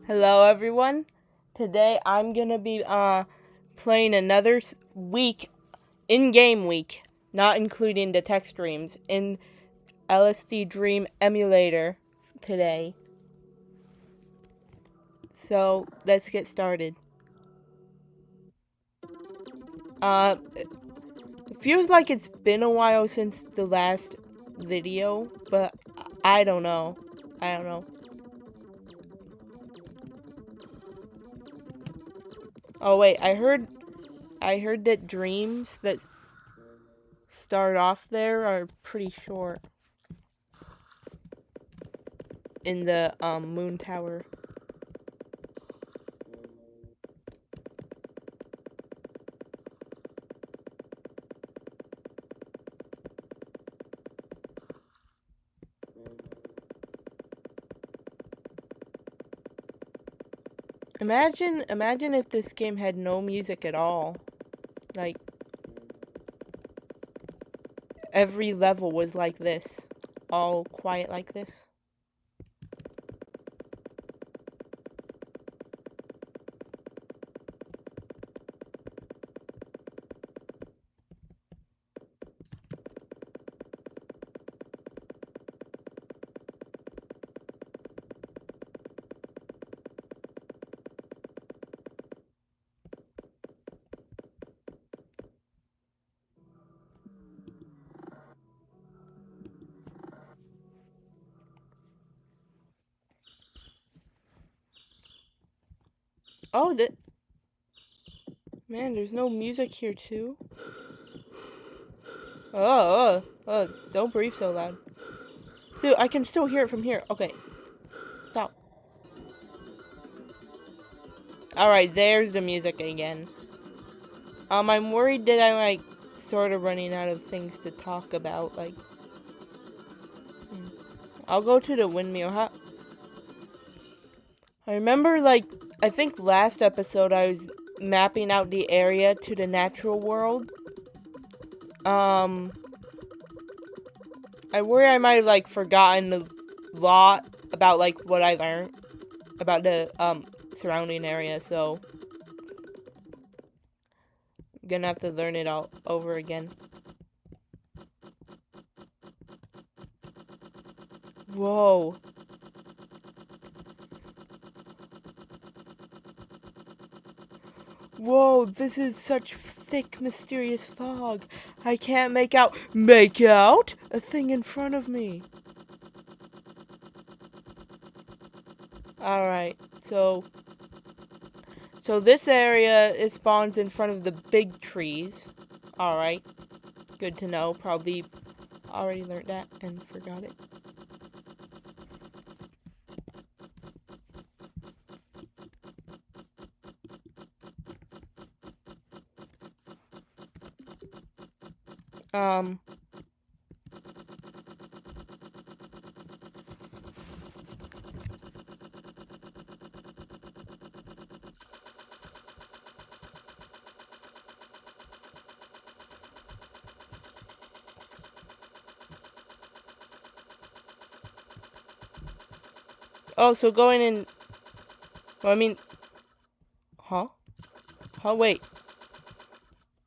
Hello everyone. Today I'm gonna be playing another week, in-game week, not including the tech streams, in LSD Dream emulator today. So let's get started. It feels like it's been a while since the last video, but I don't know. I don't know. Oh wait, I heard that dreams that start off there are pretty short in the moon tower. Imagine if this game had no music at all. Like, every level was like this. All quiet like this. Oh, man, there's no music here too. Don't breathe so loud. Dude, I can still hear it from here. Okay. Stop. Alright, there's the music again. I'm worried that I'm, like, sort of running out of things to talk about, like... I'll go to the windmill. I remember, like, I think last episode I was mapping out the area to the natural world. I worry I might have, like, forgotten a lot about, like, what I learned about the, surrounding area, so I'm gonna have to learn it all over again. Whoa. Whoa, this is such thick, mysterious fog. I can't make out a thing in front of me. Alright, so this area, it spawns in front of the big trees. Alright, good to know. Probably already learned that and forgot it. Oh, so going in... Well, I mean... Huh? Huh, wait.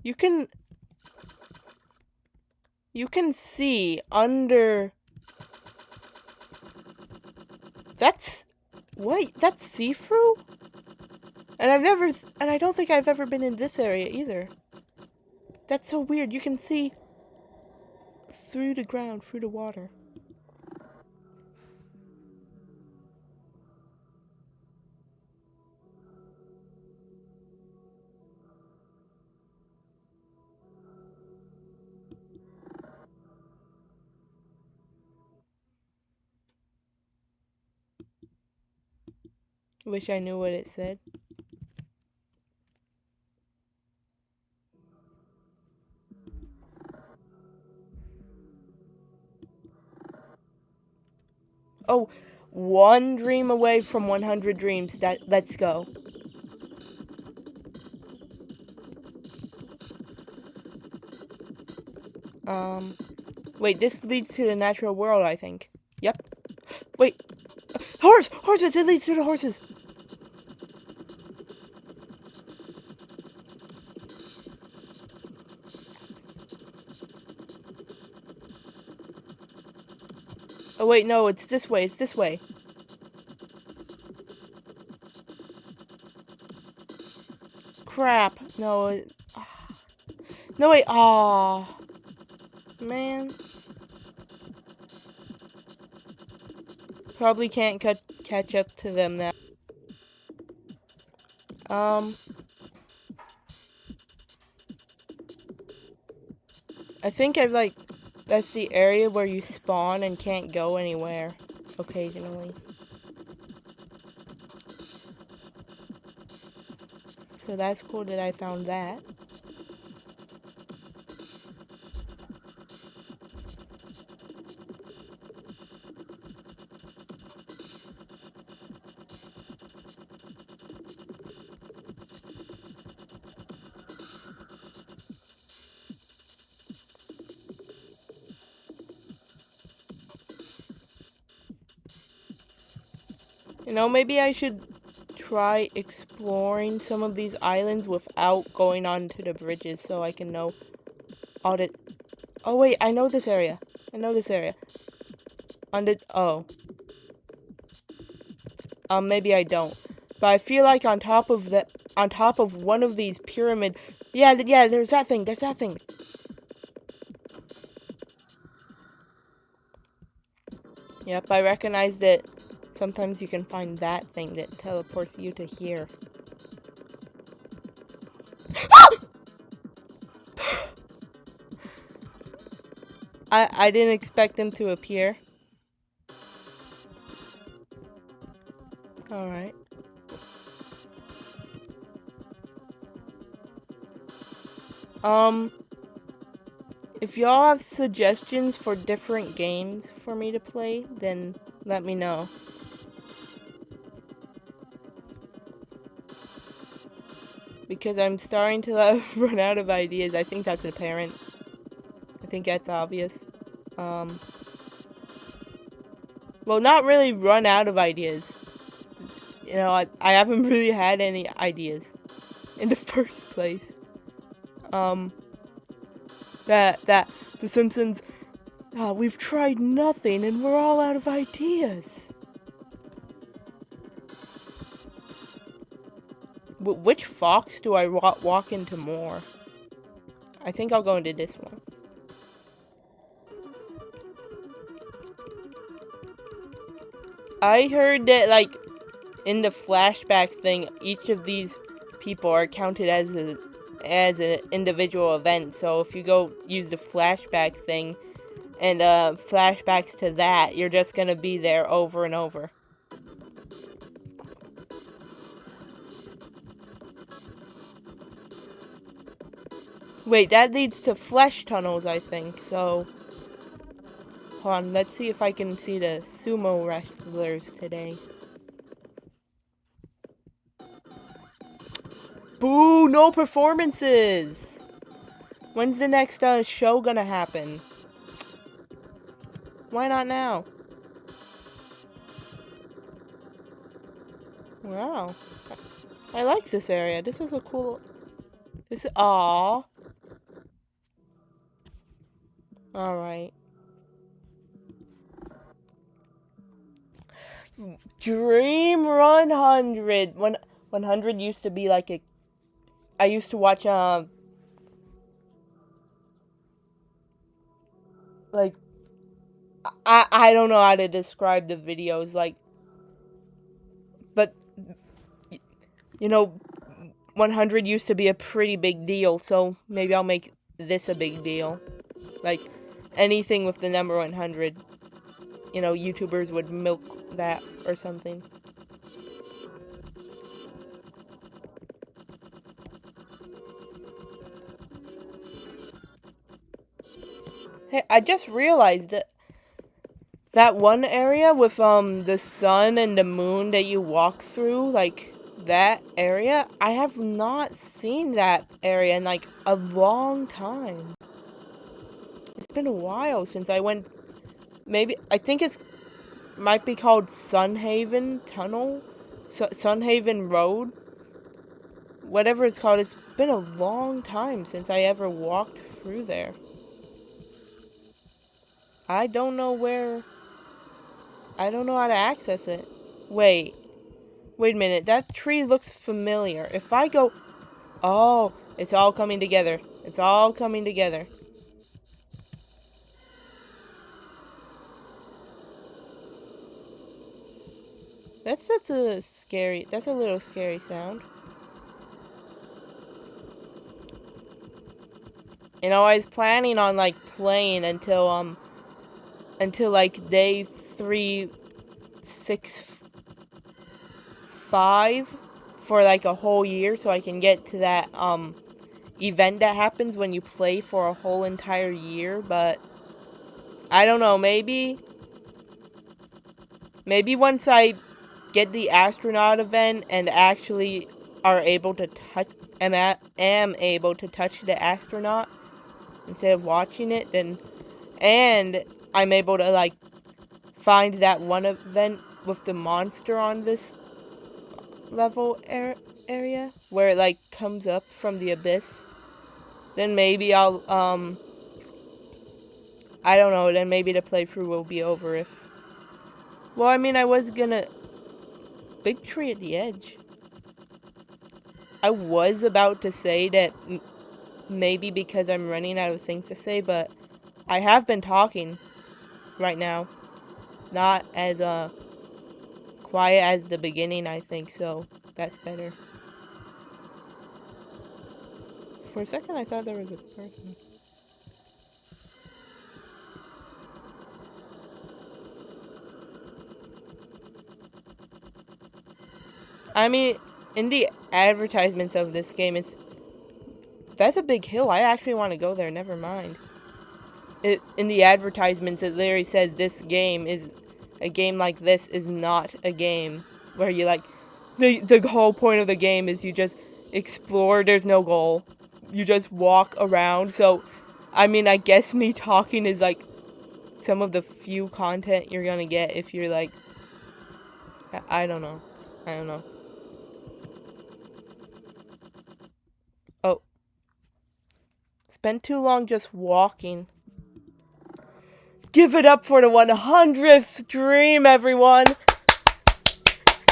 You can see under... That's... Wait, that's see-through? And I don't think I've ever been in this area either. That's so weird. You can see through the ground, through the water. Wish I knew what it said. Oh, one dream away from 100 dreams. Let's go. Wait, this leads to the natural world, I think. Yep. Wait. Horses! It leads to the horses! Oh wait, no, it's this way, it's this way. Crap. No, no wait, aw. Man. Probably can't catch up to them now. I think I've like, that's the area where you spawn and can't go anywhere occasionally. So that's cool that I found that. You know, maybe I should try exploring some of these islands without going onto the bridges so I can know all the... Oh wait, I know this area. I know this area. Oh. Maybe I don't. But I feel like on top of one of these pyramid... Yeah, there's that thing, there's that thing. Yep, I recognize that sometimes you can find that thing that teleports you to here. I didn't expect them to appear. Alright. If y'all have suggestions for different games for me to play, then let me know. Because I'm starting to run out of ideas. I think that's apparent. I think that's obvious. Well, not really run out of ideas. You know, I haven't really had any ideas in the first place. That The Simpsons, we've tried nothing and we're all out of ideas. Which fox do I walk into more? I think I'll go into this one. I heard that, like, in the flashback thing, each of these people are counted as an individual event. So if you go use the flashback thing and flashbacks to that, you're just gonna be there over and over. Wait, that leads to flesh tunnels, I think. So hold on, let's see if I can see the sumo wrestlers today. Boo! No performances! When's the next show gonna happen? Why not now? Wow. I like this area. This is a cool... Aww. Alright. Dream 100. 100 used to be like a... I used to watch, like... I don't know how to describe the videos, like... But... You know, 100 used to be a pretty big deal, so maybe I'll make this a big deal. Like, anything with the number 100. You know, YouTubers would milk that or something. Hey, I just realized that one area with the sun and the moon that you walk through, like that area, I have not seen that area in like a long time. It's been a while since I went. Maybe I think might be called Sunhaven Tunnel, Sunhaven Road, whatever it's called. It's been a long time since I ever walked through there. I don't know where I don't know how to access it. Wait. Wait a minute. That tree looks familiar. If I go... Oh, it's all coming together. It's all coming together. That's a scary... That's a little scary sound. You know, I was planning on, like, playing until, like, day 365 for, like, a whole year so I can get to that, event that happens when you play for a whole entire year, but I don't know, maybe once I get the astronaut event and actually are able to touch am able to touch the astronaut instead of watching it, then and I'm able to like find that one event with the monster on this level area where it like comes up from the abyss, then maybe I'll I don't know, then maybe the playthrough will be over if... Well, I mean, I was gonna... Big tree at the edge. I was about to say that maybe because I'm running out of things to say, but I have been talking right now. Not as quiet as the beginning, I think, so that's better. For a second, I thought there was a person. I mean, in the advertisements of this game, that's a big hill. I actually want to go there. Never mind. In the advertisements, it literally says this game is a game like this is not a game where you like the whole point of the game is you just explore. There's no goal. You just walk around. So, I mean, I guess me talking is like some of the few content you're gonna get if you're like, I don't know. I don't know. Oh, spent too long just walking. Give it up for the 100th dream, everyone!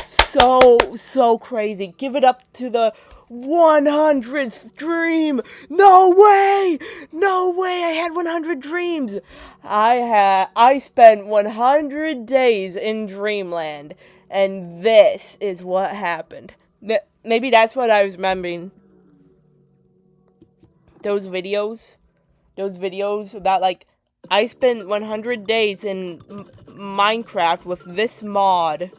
So crazy. Give it up to the 100th dream! No way! No way I had 100 dreams! I spent 100 days in Dreamland, and this is what happened. Maybe that's what I was remembering. Those videos about like I spent 100 days in Minecraft with this mod.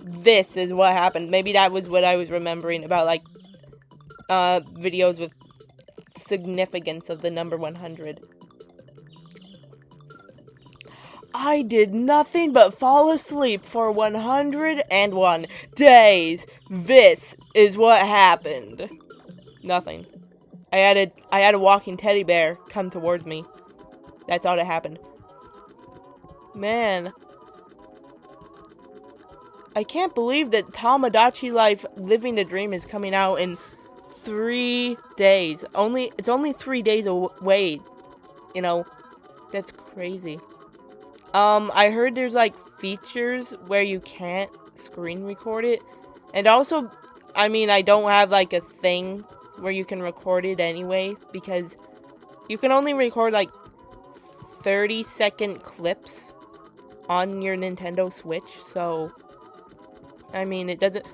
This is what happened. Maybe that was what I was remembering about like videos with significance of the number 100. I did nothing but fall asleep for 101 days. This is what happened. Nothing. I had a walking teddy bear come towards me. That's all that happened. Man, I can't believe that Tamagotchi Life Living the Dream is coming out in 3 days. It's only 3 days away. You know, that's crazy. I heard there's like features where you can't screen record it. And also, I mean, I don't have like a thing where you can record it anyway because you can only record like 30-second clips on your Nintendo Switch, so I mean, it doesn't...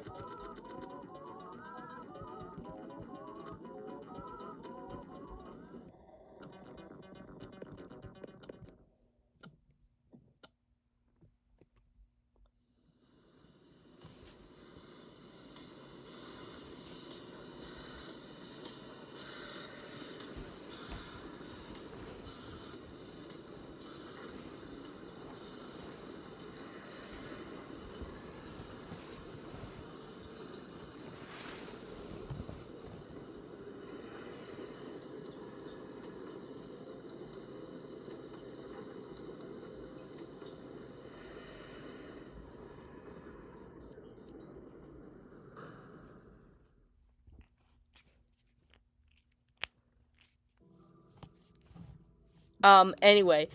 Anyway,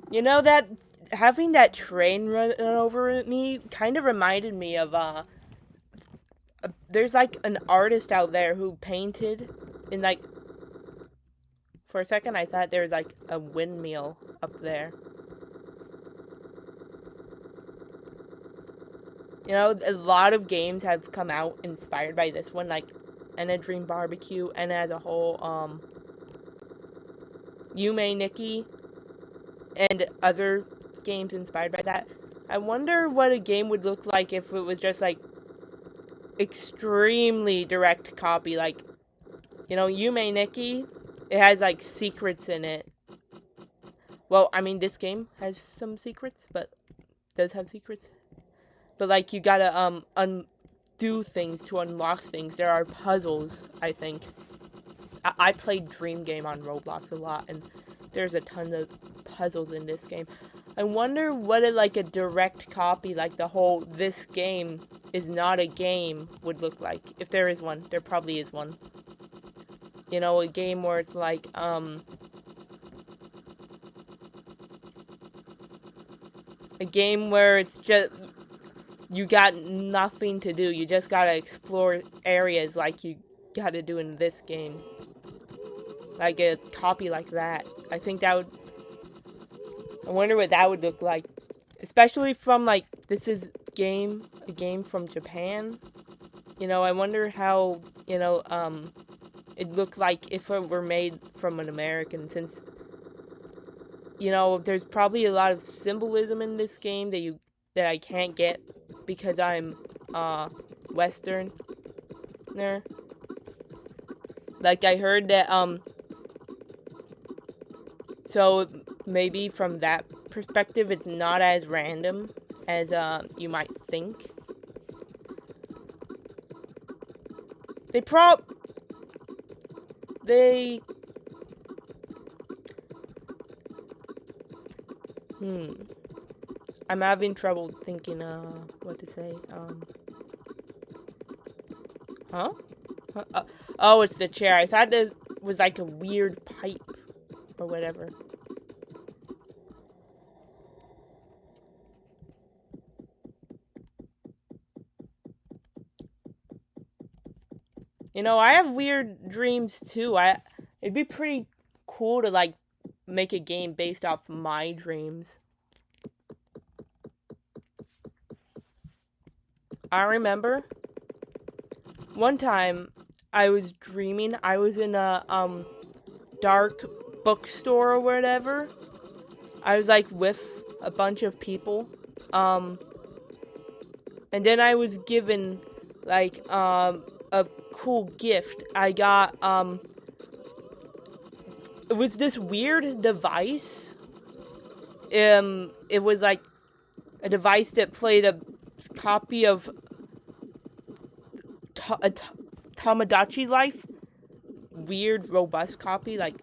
you know that having that train run over me kind of reminded me of there's like an artist out there who painted in like, for a second I thought there was like a windmill up there. You know, a lot of games have come out inspired by this one, like And a Dream Barbecue, and as a whole, Yume Nikki, and other games inspired by that. I wonder what a game would look like if it was just like extremely direct copy, like, you know, Yume Nikki, it has like secrets in it. Well, I mean, this game has some secrets, but does have secrets. But like, you gotta undo things to unlock things. There are puzzles, I think. I played Dream Game on Roblox a lot, and there's a ton of puzzles in this game. I wonder what like a direct copy, like the whole "this game is not a game" would look like. If there is one. There probably is one. You know, a game where it's like, a game where it's just, you got nothing to do. You just gotta explore areas like you gotta do in this game. Like a copy like that. I think that would, I wonder what that would look like. Especially from like, this is a game from Japan. You know, I wonder how, you know, it'd look like if it were made from an American, since, you know, there's probably a lot of symbolism in this game that I can't get because I'm Westerner. Like, I heard that so maybe from that perspective it's not as random as you might think. I'm having trouble thinking what to say. Huh? Oh, it's the chair. I thought this was like a weird pipe or whatever. You know, I have weird dreams too. It'd be pretty cool to like make a game based off my dreams. I remember one time I was dreaming I was in a dark bookstore or whatever. I was like with a bunch of people. And then I was given like a cool gift. I got it was this weird device. It was like a device that played a copy of Tamagotchi Life. Weird, robust copy, like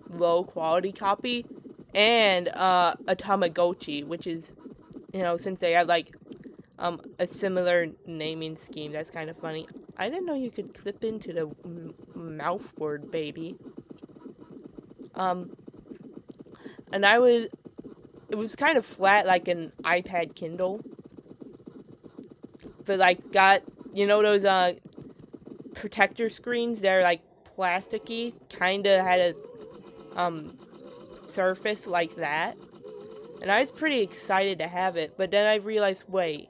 low quality copy, and a Tamagotchi, which is, you know, since they have like a similar naming scheme, that's kind of funny. I didn't know you could clip into the mouth word baby. And it was kind of flat like an iPad Kindle, but like got, you know, those protector screens, they're like plasticky, kind of had a surface like that, and I was pretty excited to have it. But then I realized, wait,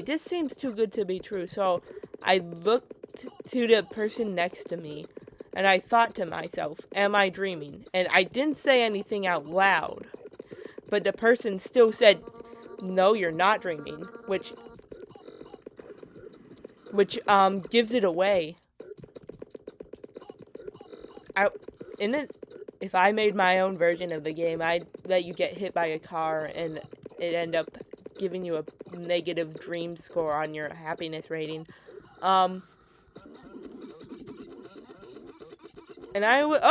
this seems too good to be true. So I looked to the person next to me, and I thought to myself, am I dreaming? And I didn't say anything out loud, but the person still said, no, you're not dreaming, which gives it away. If I made my own version of the game, I'd let you get hit by a car and it end up giving you a negative dream score on your happiness rating. And I would,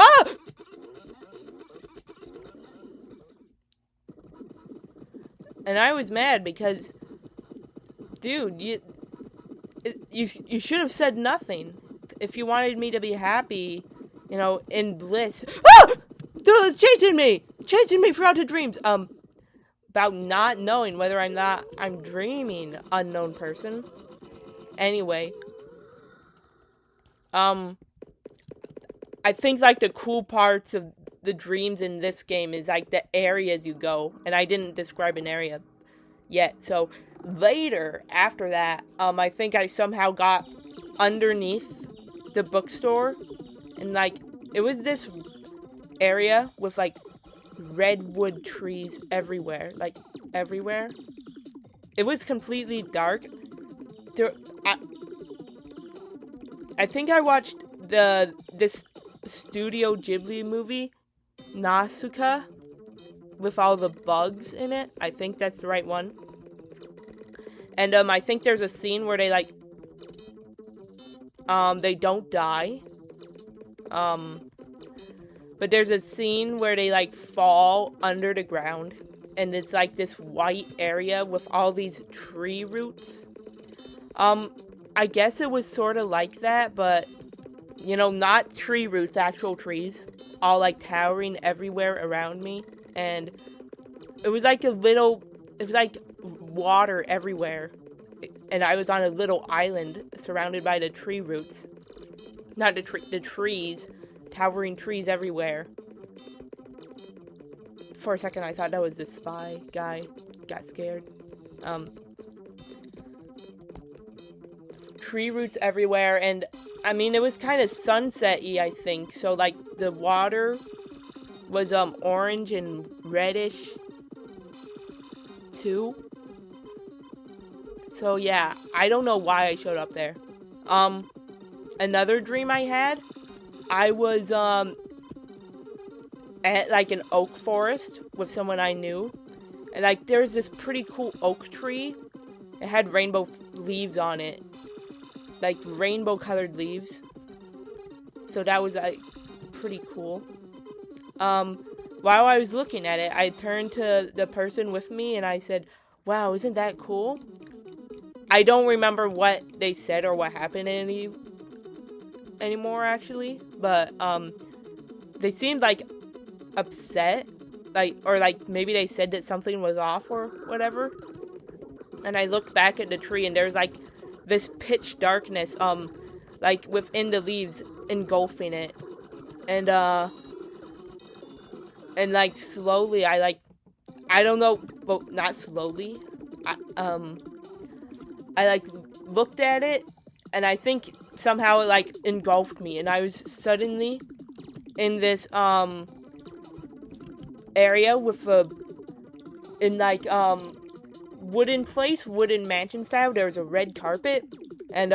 and I was mad because, dude, you should have said nothing. If you wanted me to be happy, you know, in bliss. Dude, it's chasing me throughout the dreams. about not knowing whether I'm dreaming, unknown person. Anyway, I think like the cool parts of the dreams in this game is like the areas you go, and I didn't describe an area yet. So later, after that, I think I somehow got underneath the bookstore, and like it was this area with like redwood trees everywhere, like everywhere. It was completely dark. There, I think I watched this Studio Ghibli movie, Nasuka, with all the bugs in it. I think that's the right one. And I think there's a scene where they don't die. But there's a scene where they like fall under the ground, and it's like this white area with all these tree roots. I guess it was sort of like that, but you know, not tree roots, actual trees, all like towering everywhere around me, and it was like it was like water everywhere, and I was on a little island surrounded by the tree roots, not the trees, towering trees everywhere. For a second, I thought that was the spy guy. Got scared. Tree roots everywhere, and I mean, it was kind of sunset-y, I think. So, like, the water was orange and reddish too. So yeah, I don't know why I showed up there. Another dream I had, I was at like an oak forest with someone I knew, and like there's this pretty cool oak tree. It had rainbow leaves on it, like rainbow colored leaves. So that was like pretty cool. While I was looking at it, I turned to the person with me and I said, "Wow, isn't that cool?" I don't remember what they said or what happened anymore actually, but they seemed like upset, like, or like maybe they said that something was off or whatever. And I looked back at the tree and there's like this pitch darkness like within the leaves engulfing it, and like slowly I don't know, well, not slowly, I like looked at it, and I think somehow it like engulfed me, and I was suddenly in this area with wooden mansion style. There was a red carpet, and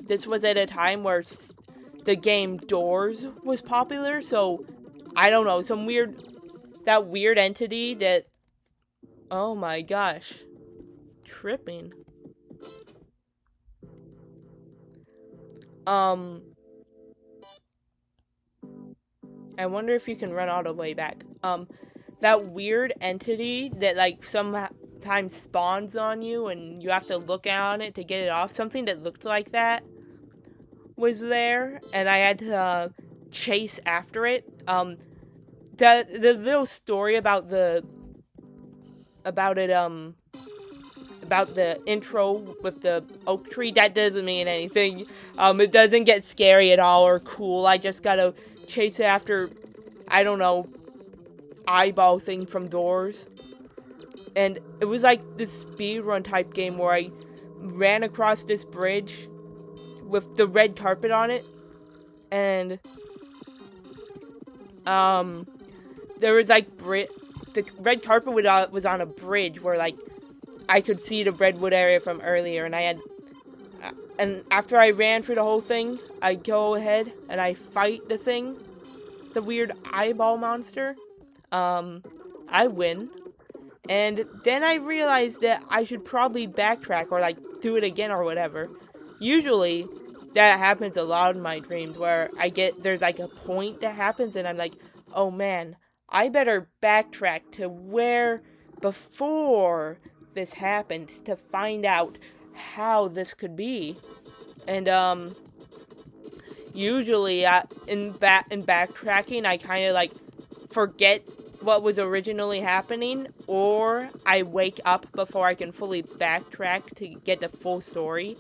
this was at a time where the game Doors was popular, so I don't know, that weird entity that, oh my gosh, tripping. I wonder if you can run all the way back. That weird entity that like sometimes spawns on you and you have to look on it to get it off. Something that looked like that was there, and I had to chase after it. The little story about the intro with the oak tree, that doesn't mean anything. It doesn't get scary at all or cool. I just gotta chase after, I don't know, eyeball thing from Doors. And it was like this speedrun type game where I ran across this bridge with the red carpet on it, and there was like the red carpet was on a bridge where like I could see the redwood area from earlier, and and after I ran through the whole thing, I go ahead and I fight the thing, the weird eyeball monster. I win, and then I realized that I should probably backtrack or like do it again or whatever. Usually, that happens a lot in my dreams where there's like a point that happens, and I'm like, oh man, I better backtrack to where before this happened to find out how this could be. And usually in backtracking, I kind of like forget what was originally happening, or I wake up before I can fully backtrack to get the full story.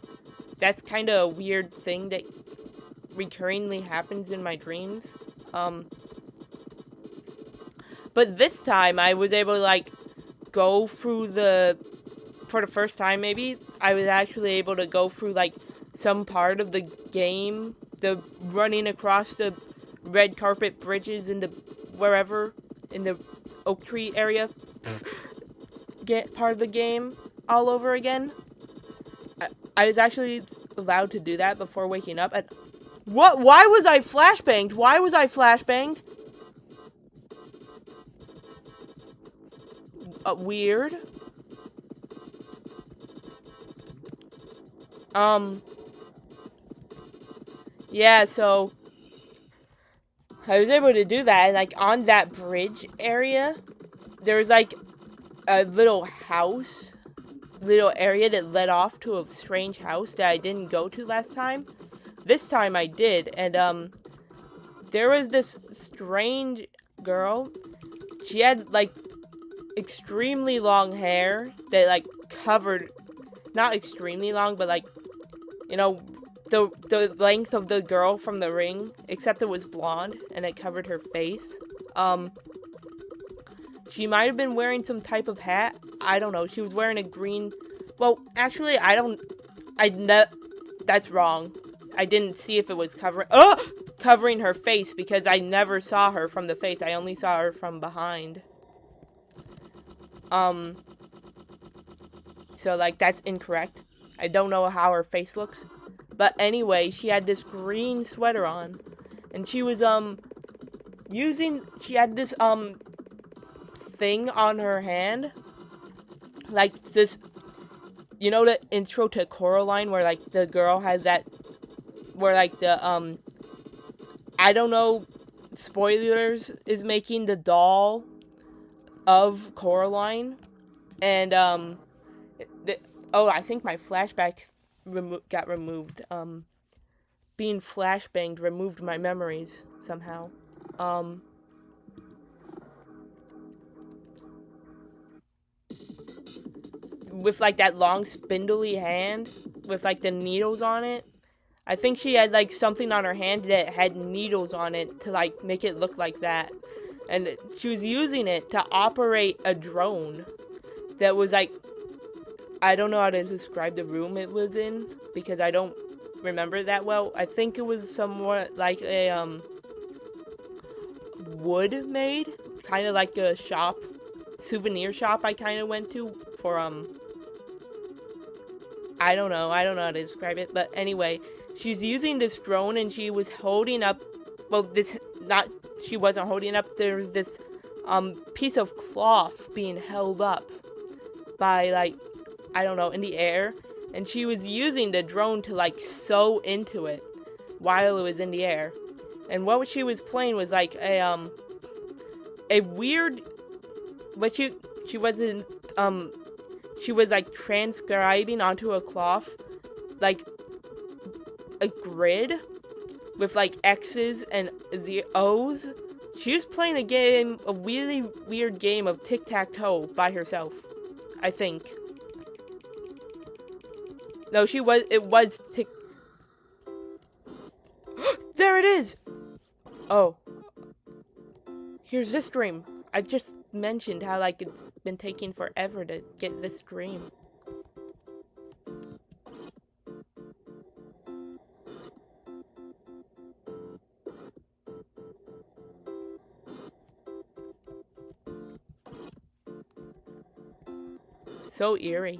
That's kind of a weird thing that recurringly happens in my dreams. But this time I was able to like go through for the first time maybe, I was actually able to go through like some part of the game, the running across the red carpet bridges in the wherever in the oak tree area get part of the game all over again. I was actually allowed to do that before waking up. And what? Why was I flashbanged? Why was I flashbanged? Weird. Yeah, so I was able to do that, and like on that bridge area, there was like a little area that led off to a strange house that I didn't go to last time. This time I did, and there was this strange girl. She had like extremely long hair that like covered, not extremely long, but like, you know, the length of the girl from The Ring, except it was blonde and it covered her face. She might have been wearing some type of hat. I don't know. She was wearing a green. Well, actually, that's wrong. I didn't see if it was covering her face, because I never saw her from the face. I only saw her from behind. So like that's incorrect. I don't know how her face looks. But anyway, she had this green sweater on, and she was she had this thing on her hand, like this, you know, the intro to Coraline where like the girl has that, where like the I don't know, spoilers, is making the doll of Coraline, and I think my flashback got removed. Being flashbanged removed my memories somehow. With like that long spindly hand with like the needles on it. I think she had like something on her hand that had needles on it to like make it look like that. And she was using it to operate a drone that was like, I don't know how to describe the room it was in because I don't remember that well. I think it was somewhat like a wood made, kind of like a shop, souvenir shop I kind of went to for I don't know how to describe it, but anyway, she was using this drone and she was holding up, she wasn't holding up, there was this piece of cloth being held up by like, I don't know, in the air, and she was using the drone to like sew into it while it was in the air. And what she was playing was like a weird, but she wasn't she was like transcribing onto a cloth like a grid with like X's and O's. She was playing a really weird game of tic-tac-toe by herself, I think. No, it was there it is! Oh. Here's this dream. I just mentioned how like it's been taking forever to get this dream. So eerie.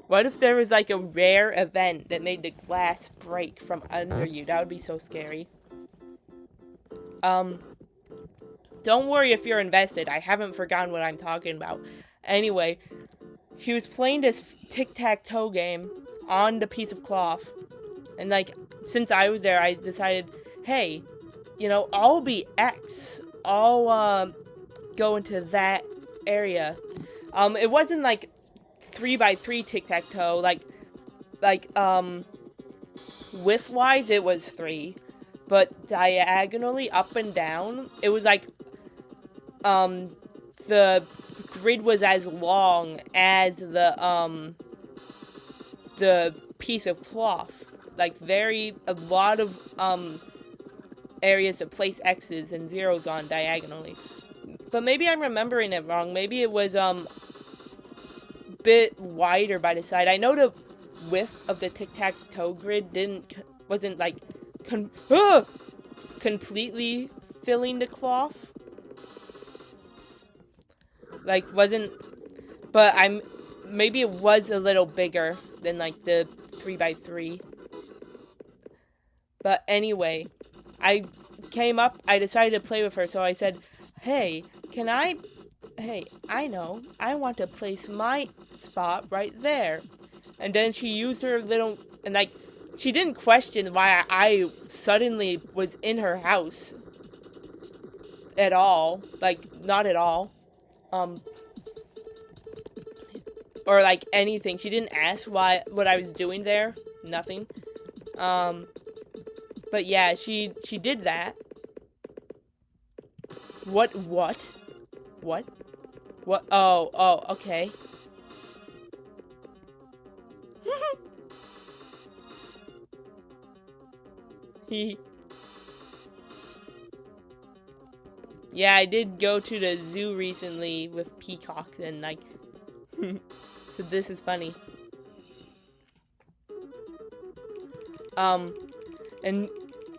What if there was like a rare event that made the glass break from under you? That would be so scary. Don't worry if you're invested. I haven't forgotten what I'm talking about. Anyway, she was playing this tic-tac-toe game on the piece of cloth. And like, since I was there, I decided, hey, I'll be X. I'll go into that area. It wasn't like 3x3 tic-tac-toe, like width-wise it was 3, but diagonally up and down, it was like, the grid was as long as the piece of cloth. Like, a lot of, areas to place X's and zeros on diagonally. But maybe I'm remembering it wrong. Maybe it was, bit wider by the side. I know the width of the tic-tac-toe grid wasn't like completely filling the cloth. Like, wasn't, but maybe it was a little bigger than like the 3x3. But anyway, I decided to play with her, so I said, hey, I know, I want to place my spot right there. And then she used her little, and like, she didn't question why I suddenly was in her house at all. Like, not at all. Or like anything. She didn't ask what I was doing there. Nothing. But yeah, she did that. What? Oh, okay. Yeah, I did go to the zoo recently with peacocks and like, so this is funny. And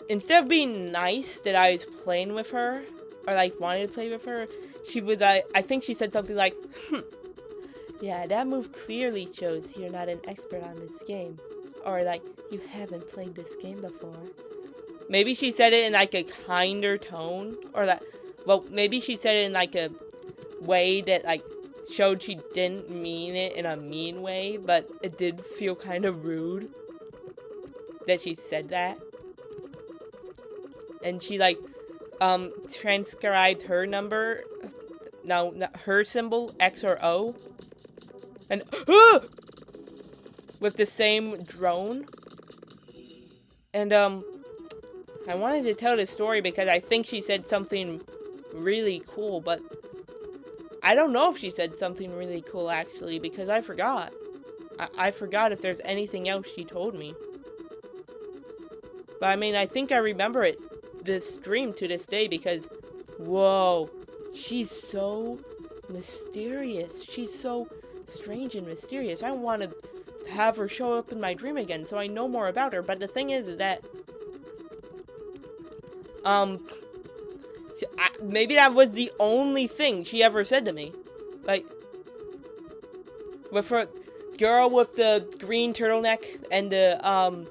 instead of being nice that I was playing with her, or like wanted to play with her, she was, I think she said something like, yeah, that move clearly shows you're not an expert on this game. Or like, you haven't played this game before. Maybe she said it in like a kinder tone, or that, well, maybe she said it in like a way that like showed she didn't mean it in a mean way, but it did feel kind of rude that she said that. And she like transcribed her number, no, her symbol, X or O, and with the same drone. And I wanted to tell this story because I think she said something really cool, but I don't know if she said something really cool actually, because I forgot. I forgot if there's anything else she told me. But I mean, I think I remember this dream to this day because, whoa, she's so mysterious. She's so strange and mysterious. I want to have her show up in my dream again so I know more about her. But the thing is that, maybe that was the only thing she ever said to me. Like, with her girl with the green turtleneck and the,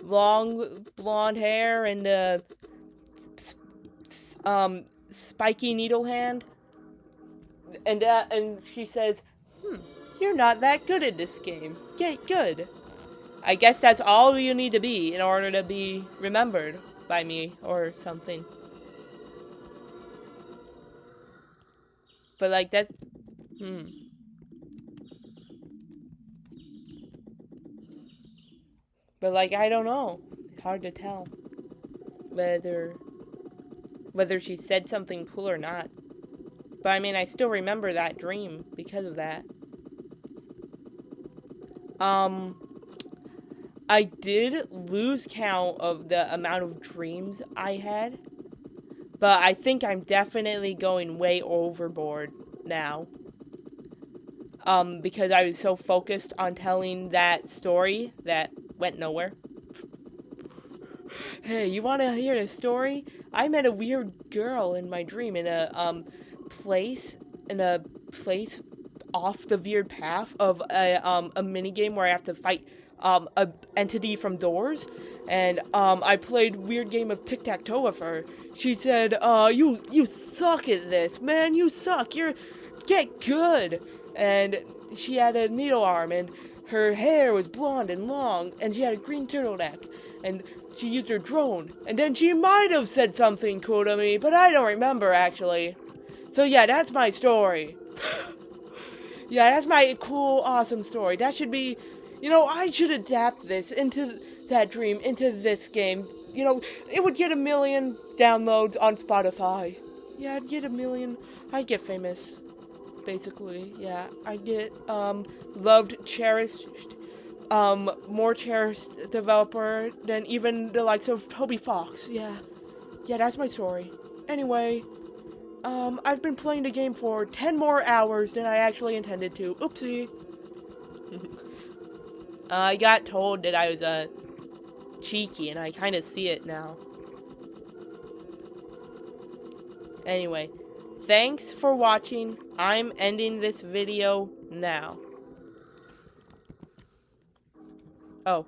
long blonde hair and the spiky needle hand, and she says, you're not that good at this game. Get good. I guess that's all you need to be in order to be remembered by me or something. But like that's But like, I don't know. It's hard to tell whether she said something cool or not. But I mean, I still remember that dream because of that. I did lose count of the amount of dreams I had. But I think I'm definitely going way overboard now. Because I was so focused on telling that story that went nowhere. Hey, you want to hear a story? I met a weird girl in my dream in a place off the weird path of a mini game where I have to fight a entity from doors, and I played weird game of tic-tac-toe with her. She said, you suck at this, man. You suck. Get good. And she had a needle arm, and her hair was blonde and long, and she had a green turtleneck, and she used her drone, and then she might have said something cool to me, but I don't remember, actually. So yeah, that's my story. Yeah, that's my cool, awesome story. That should be, I should adapt this into that dream, into this game. you know, it would get 1 million downloads on Spotify. Yeah, I'd get 1 million. I'd get famous, basically. Yeah, I'd get, loved, cherished, more cherished developer than even the likes of Toby Fox. Yeah. Yeah, that's my story. Anyway, I've been playing the game for 10 more hours than I actually intended to. Oopsie. I got told that I was, cheeky, and I kind of see it now. Anyway, thanks for watching. I'm ending this video now. Oh.